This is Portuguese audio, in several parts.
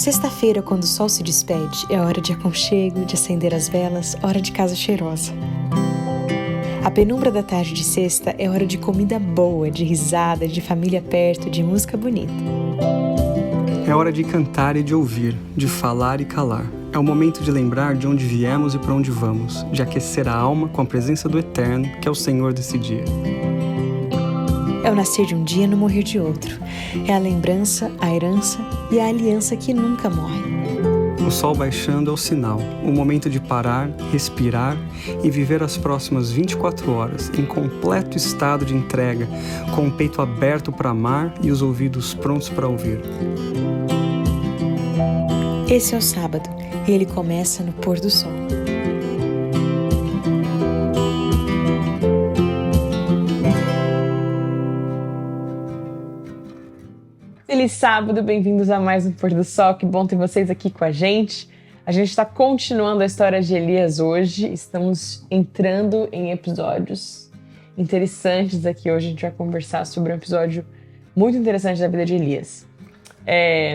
Sexta-feira, quando o sol se despede, é hora de aconchego, de acender as velas, hora de casa cheirosa. A penumbra da tarde de sexta é hora de comida boa, de risada, de família perto, de música bonita. É hora de cantar e de ouvir, de falar e calar. É o momento de lembrar de onde viemos e para onde vamos, de aquecer a alma com a presença do Eterno, que é o Senhor desse dia. É o nascer de um dia e no morrer de outro. É a lembrança, a herança e a aliança que nunca morre. O sol baixando é o sinal, o momento de parar, respirar e viver as próximas 24 horas em completo estado de entrega, com o peito aberto para amar e os ouvidos prontos para ouvir. Esse é o sábado e ele começa no pôr do sol. Feliz sábado, bem-vindos a mais um Pôr do Sol, que bom ter vocês aqui com a gente. A gente está continuando a história de Elias hoje, estamos entrando em episódios interessantes aqui. Hoje a gente vai conversar sobre um episódio muito interessante da vida de Elias.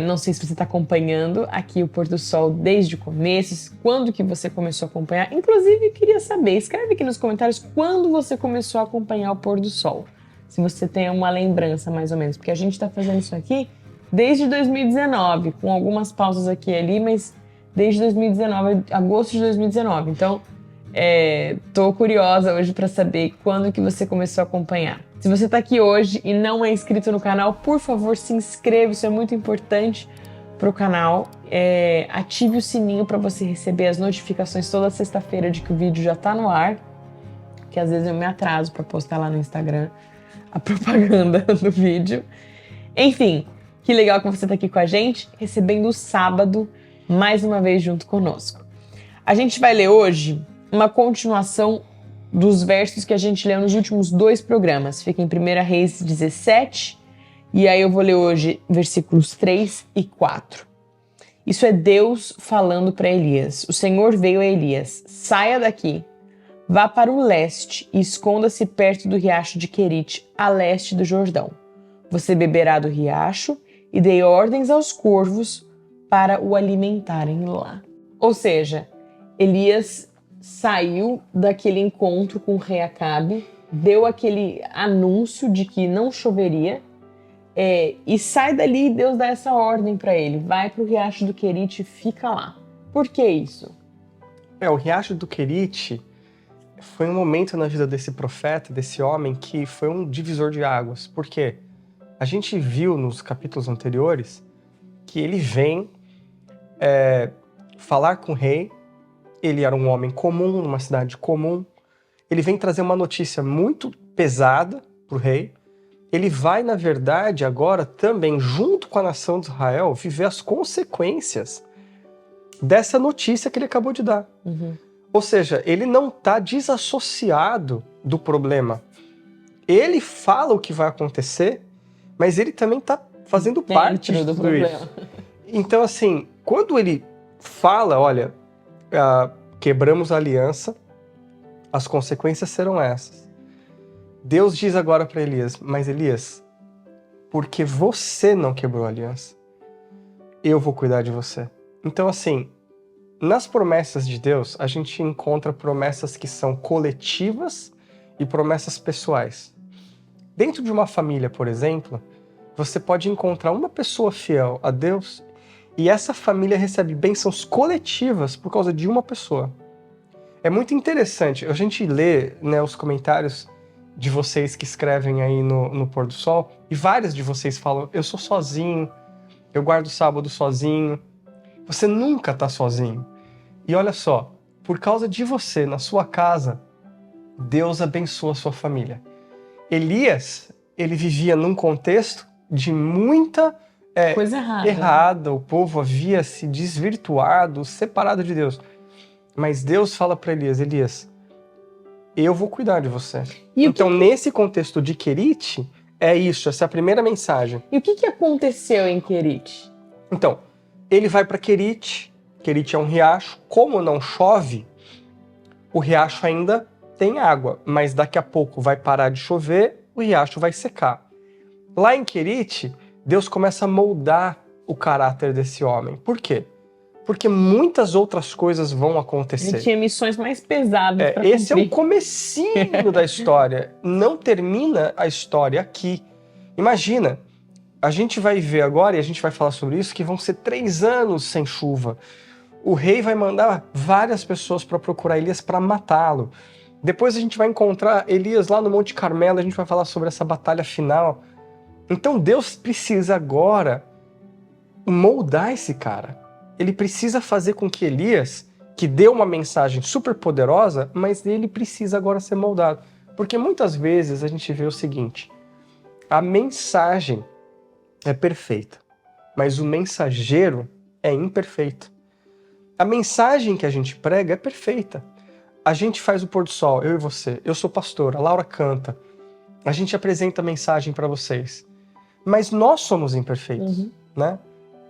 Não sei se você está acompanhando aqui o Pôr do Sol desde o começo, quando que você começou a acompanhar. Inclusive, eu queria saber, escreve aqui nos comentários quando você começou a acompanhar o Pôr do Sol. Se você tem uma lembrança, mais ou menos, porque a gente está fazendo isso aqui desde 2019, com algumas pausas aqui e ali, mas desde 2019, agosto de 2019. Então, tô curiosa hoje para saber quando que você começou a acompanhar. Se você tá aqui hoje e não é inscrito no canal, por favor, se inscreva, isso é muito importante pro canal. Ative o sininho para você receber as notificações toda sexta-feira de que o vídeo já tá no ar, que às vezes eu me atraso para postar lá no Instagram a propaganda do vídeo. Enfim, que legal que você tá aqui com a gente, recebendo o sábado mais uma vez junto conosco. A gente vai ler hoje uma continuação dos versos que a gente leu nos últimos 2 programas. Fica em 1 Reis 17, e aí eu vou ler hoje versículos 3 e 4. Isso é Deus falando para Elias. O Senhor veio a Elias: saia daqui, vá para o leste e esconda-se perto do riacho de Querite, a leste do Jordão. Você beberá do riacho e dei ordens aos corvos para o alimentarem lá. Ou seja, Elias saiu daquele encontro com o rei Acabe, deu aquele anúncio de que não choveria, e sai dali e Deus dá essa ordem para ele: vai para o riacho do Querite e fica lá. Por que isso? O riacho do Querite foi um momento na vida desse profeta, desse homem, que foi um divisor de águas. Por quê? A gente viu nos capítulos anteriores que ele vem falar com o rei. Ele era um homem comum, numa cidade comum. Ele vem trazer uma notícia muito pesada para o rei. Ele vai, na verdade, agora também, junto com a nação de Israel, viver as consequências dessa notícia que ele acabou de dar. Uhum. Ou seja, ele não está desassociado do problema. Ele fala o que vai acontecer, mas ele também está fazendo parte do problema. Isso. Então, assim, quando ele fala, olha, quebramos a aliança, as consequências serão essas. Deus diz agora para Elias: mas Elias, porque você não quebrou a aliança, eu vou cuidar de você. Então, assim, nas promessas de Deus, a gente encontra promessas que são coletivas e promessas pessoais. Dentro de uma família, por exemplo, você pode encontrar uma pessoa fiel a Deus e essa família recebe bênçãos coletivas por causa de uma pessoa. É muito interessante, a gente lê, né, os comentários de vocês que escrevem aí no Pôr do Sol, e vários de vocês falam: eu sou sozinho, eu guardo o sábado sozinho. Você nunca está sozinho. E olha só, por causa de você, na sua casa, Deus abençoa a sua família. Elias, ele vivia num contexto de muita coisa errada. O povo havia se desvirtuado, separado de Deus. Mas Deus fala para Elias: Elias, eu vou cuidar de você. Então, nesse contexto de Querite, essa é a primeira mensagem. E o que aconteceu em Querite? Então, ele vai para Querite. Querite é um riacho. Como não chove, o riacho ainda tem água, mas daqui a pouco vai parar de chover, o riacho vai secar. Lá em Querite, Deus começa a moldar o caráter desse homem. Por quê? Porque muitas outras coisas vão acontecer. Ele tinha missões mais pesadas para Esse cumprir. é o comecinho da história. Não termina a história aqui. Imagina, a gente vai ver agora, e a gente vai falar sobre isso, que vão ser 3 anos sem chuva. O rei vai mandar várias pessoas para procurar Elias para matá-lo. Depois a gente vai encontrar Elias lá no Monte Carmelo, a gente vai falar sobre essa batalha final. Então Deus precisa agora moldar esse cara. Ele precisa fazer com que Elias, que deu uma mensagem super poderosa, mas ele precisa agora ser moldado. Porque muitas vezes a gente vê o seguinte: a mensagem é perfeita, mas o mensageiro é imperfeito. A mensagem que a gente prega é perfeita. A gente faz o pôr do sol, eu e você. Eu sou pastor, a Laura canta. A gente apresenta a mensagem para vocês. Mas nós somos imperfeitos, né?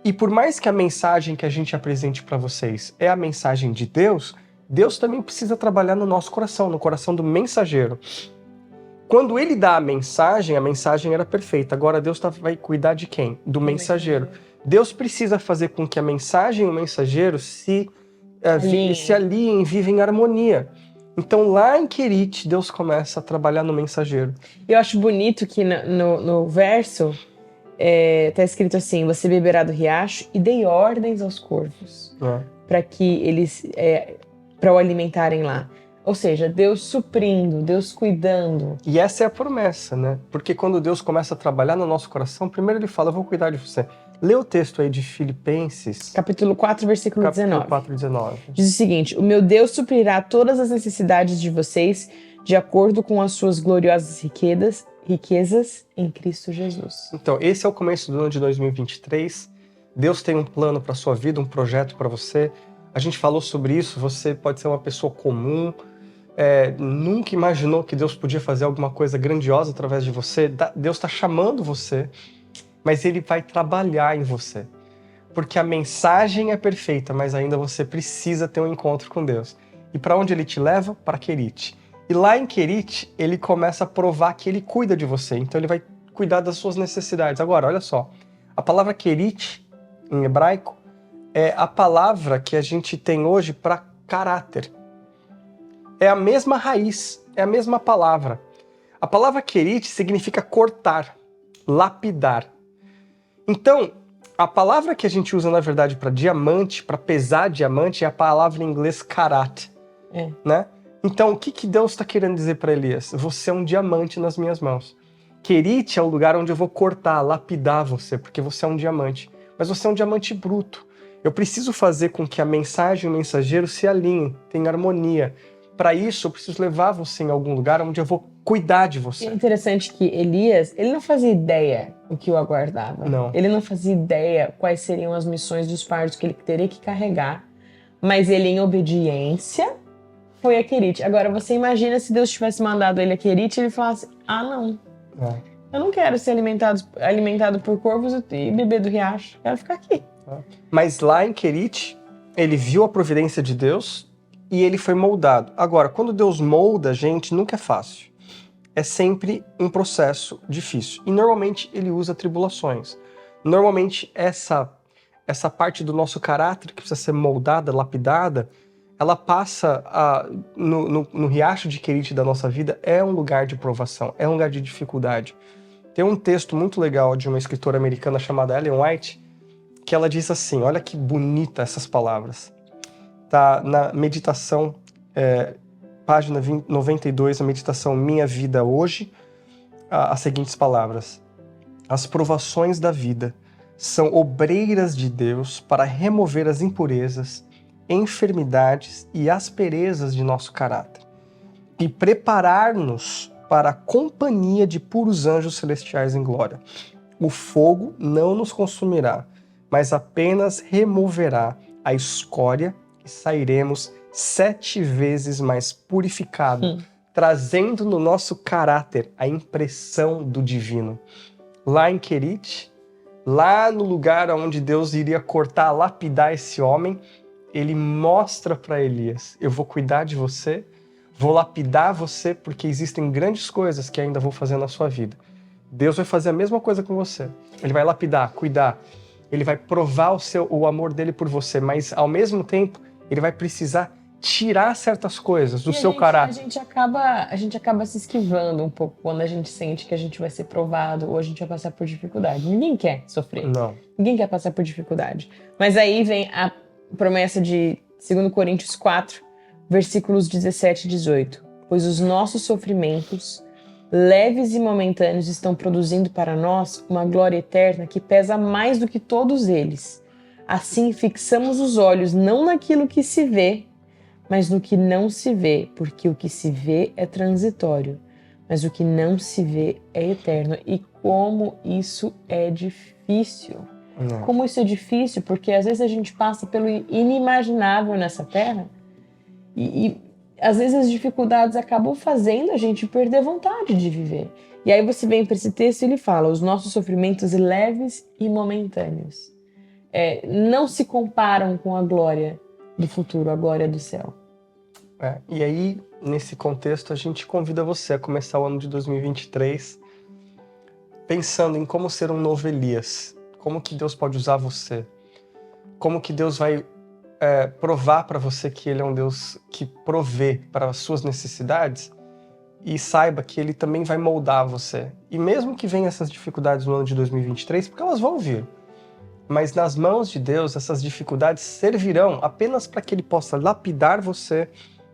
E por mais que a mensagem que a gente apresente para vocês é a mensagem de Deus, Deus também precisa trabalhar no nosso coração, no coração do mensageiro. Quando ele dá a mensagem era perfeita. Agora Deus vai cuidar de quem? Do mensageiro. Deus precisa fazer com que a mensagem e o mensageiro se aliem, vivem em harmonia. Então lá em Querite, Deus começa a trabalhar no mensageiro. Eu acho bonito que no verso tá escrito assim: você beberá do riacho e dei ordens aos corvos para que eles para o alimentarem lá. Ou seja, Deus suprindo, Deus cuidando. E essa é a promessa, né? Porque quando Deus começa a trabalhar no nosso coração, primeiro ele fala: eu vou cuidar de você. Lê o texto aí de Filipenses. Capítulo 4, versículo 19. Capítulo 4, 19. Diz o seguinte: o meu Deus suprirá todas as necessidades de vocês de acordo com as suas gloriosas riquezas em Cristo Jesus. Então, esse é o começo do ano de 2023. Deus tem um plano para sua vida, um projeto para você. A gente falou sobre isso. Você pode ser uma pessoa comum, nunca imaginou que Deus podia fazer alguma coisa grandiosa através de você. Deus está chamando você, mas Ele vai trabalhar em você. Porque a mensagem é perfeita, mas ainda você precisa ter um encontro com Deus. E para onde Ele te leva? Para Querite. E lá em Querite, Ele começa a provar que Ele cuida de você. Então Ele vai cuidar das suas necessidades. Agora, olha só. A palavra Querite, em hebraico, é a palavra que a gente tem hoje para caráter. É a mesma raiz, é a mesma palavra. A palavra Querite significa cortar, lapidar. Então, a palavra que a gente usa, na verdade, para diamante, para pesar diamante, é a palavra em inglês karat, né? Então, o que Deus está querendo dizer para Elias? Você é um diamante nas minhas mãos. Querite é o lugar onde eu vou cortar, lapidar você, porque você é um diamante. Mas você é um diamante bruto. Eu preciso fazer com que a mensagem e o mensageiro se alinhem, tenham harmonia. Para isso, eu preciso levar você em algum lugar onde eu vou cuidar de você. É interessante que Elias, ele não fazia ideia o que o aguardava. Não. Ele não fazia ideia quais seriam as missões dos fardos que ele teria que carregar. Mas ele, em obediência, foi a Querite. Agora, você imagina se Deus tivesse mandado ele a Querite e ele falasse: ah, não. Eu não quero ser alimentado por corvos e beber do riacho. Quero ficar aqui. Mas lá em Querite, ele viu a providência de Deus e ele foi moldado. Agora, quando Deus molda a gente, nunca é fácil. É sempre um processo difícil. E normalmente ele usa tribulações. Normalmente essa parte do nosso caráter que precisa ser moldada, lapidada, ela passa no riacho de Querite da nossa vida, é um lugar de provação, é um lugar de dificuldade. Tem um texto muito legal de uma escritora americana chamada Ellen White, que ela diz assim, olha que bonita essas palavras. Tá na meditação, página 92, a meditação Minha Vida Hoje, as seguintes palavras. As provações da vida são obreiras de Deus para remover as impurezas, enfermidades e asperezas de nosso caráter e preparar-nos para a companhia de puros anjos celestiais em glória. O fogo não nos consumirá, mas apenas removerá a escória e sairemos 7 vezes mais purificado, trazendo no nosso caráter a impressão do divino. Lá em Querite, lá no lugar onde Deus iria cortar, lapidar esse homem, ele mostra para Elias, eu vou cuidar de você, vou lapidar você, porque existem grandes coisas que ainda vou fazer na sua vida. Deus vai fazer a mesma coisa com você. Ele vai lapidar, cuidar. ele vai provar o amor dele por você, mas ao mesmo tempo ele vai precisar tirar certas coisas do seu caráter. A gente acaba se esquivando um pouco quando a gente sente que a gente vai ser provado ou a gente vai passar por dificuldade. Ninguém quer sofrer. Não. Ninguém quer passar por dificuldade. Mas aí vem a promessa de 2 Coríntios 4, versículos 17 e 18. Pois os nossos sofrimentos, leves e momentâneos, estão produzindo para nós uma glória eterna que pesa mais do que todos eles. Assim, fixamos os olhos não naquilo que se vê, mas no que não se vê, porque o que se vê é transitório, mas o que não se vê é eterno. E como isso é difícil. Como isso é difícil, porque às vezes a gente passa pelo inimaginável nessa terra e às vezes as dificuldades acabam fazendo a gente perder a vontade de viver. E aí você vem para esse texto e ele fala, os nossos sofrimentos leves e momentâneos não se comparam com a glória do futuro, a glória do céu. E aí, nesse contexto, a gente convida você a começar o ano de 2023 pensando em como ser um novo Elias, como que Deus pode usar você, como que Deus vai provar para você que Ele é um Deus que provê para as suas necessidades e saiba que Ele também vai moldar você. E mesmo que venham essas dificuldades no ano de 2023, porque elas vão vir, mas nas mãos de Deus essas dificuldades servirão apenas para que Ele possa lapidar você,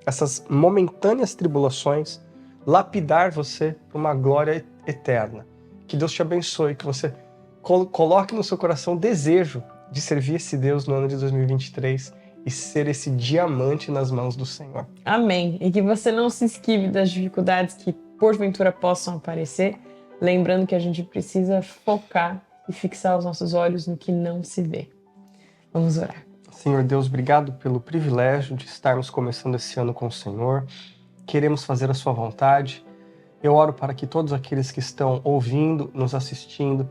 essas momentâneas tribulações, lapidar você para uma glória eterna. Que Deus te abençoe, que você coloque no seu coração o desejo de servir esse Deus no ano de 2023 e ser esse diamante nas mãos do Senhor. Amém. E que você não se esquive das dificuldades que porventura possam aparecer, lembrando que a gente precisa focar e fixar os nossos olhos no que não se vê. Vamos orar. Senhor Deus, obrigado pelo privilégio de estarmos começando esse ano com o Senhor. Queremos fazer a sua vontade. Eu oro para que todos aqueles que estão ouvindo, nos assistindo,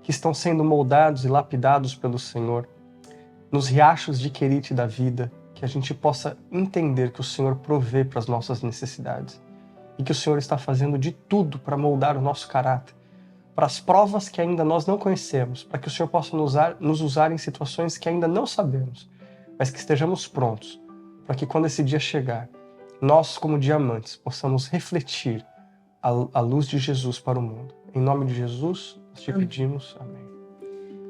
que estão sendo moldados e lapidados pelo Senhor, nos riachos de Querite da vida, que a gente possa entender que o Senhor provê para as nossas necessidades e que o Senhor está fazendo de tudo para moldar o nosso caráter, para as provas que ainda nós não conhecemos, para que o Senhor possa nos usar em situações que ainda não sabemos, mas que estejamos prontos, para que quando esse dia chegar, nós, como diamantes, possamos refletir a luz de Jesus para o mundo. Em nome de Jesus, nós te pedimos. Amém.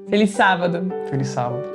Feliz sábado. Feliz sábado.